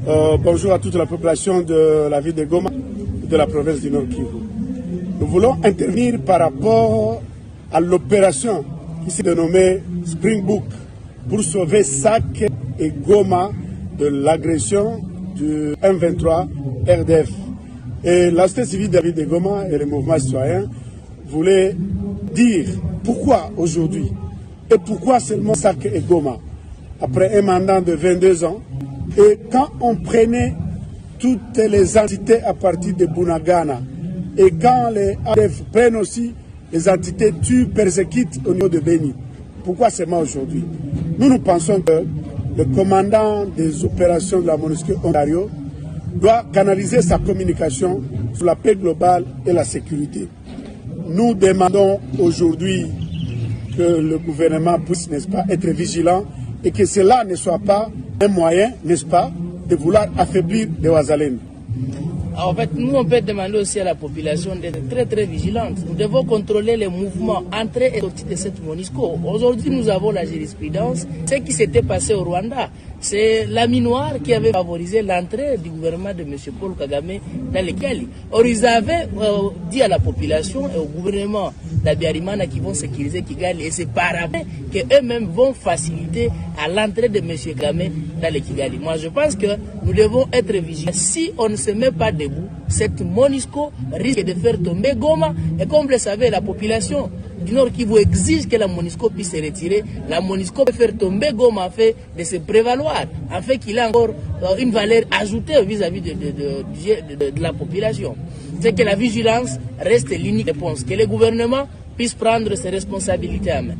Bonjour à toute la population de la ville de Goma, de la province du Nord Kivu. Nous voulons intervenir par rapport à l'opération qui s'est dénommée Springbok pour sauver SAC et Goma de l'agression du M23 RDF. Et la société civile de la ville de Goma et les mouvements citoyens voulaient dire pourquoi aujourd'hui et pourquoi seulement SAC et Goma. Après un mandat de 22 ans, et quand on prenait toutes les entités à partir de Bunagana, et quand les ADF prennent aussi les entités tuent, persécutent au niveau de Beni, pourquoi seulement aujourd'hui? Nous pensons que le commandant des opérations de la MONUSCO Ontario doit canaliser sa communication sur la paix globale et la sécurité. Nous demandons aujourd'hui que le gouvernement puisse, n'est-ce pas, être vigilant et que cela ne soit pas un moyen, n'est-ce pas, de vouloir affaiblir les Ouazalènes. En fait, nous, on peut demander aussi à la population d'être très très vigilante. Nous devons contrôler les mouvements entrée et sortie de cette MONUSCO. Aujourd'hui, nous avons la jurisprudence. Ce qui s'était passé au Rwanda, c'est l'ami noir qui avait favorisé l'entrée du gouvernement de M. Paul Kagame dans les Kigali. Or, ils avaient dit à la population et au gouvernement d'Abiyarimana qui vont sécuriser Kigali, et c'est par après qu'eux-mêmes vont faciliter à l'entrée de M. Kagame dans les Kigali. Moi, je pense que nous devons être vigilants. Si on ne se met pas debout, cette MONUSCO risque de faire tomber Goma. Et comme vous le savez, la population du Nord Kivu exige que la MONUSCO puisse se retirer. La MONUSCO peut faire tomber Goma afin de se prévaloir, afin qu'il ait encore une valeur ajoutée vis-à-vis de la population. C'est que la vigilance reste l'unique réponse, que le gouvernement puisse prendre ses responsabilités à main.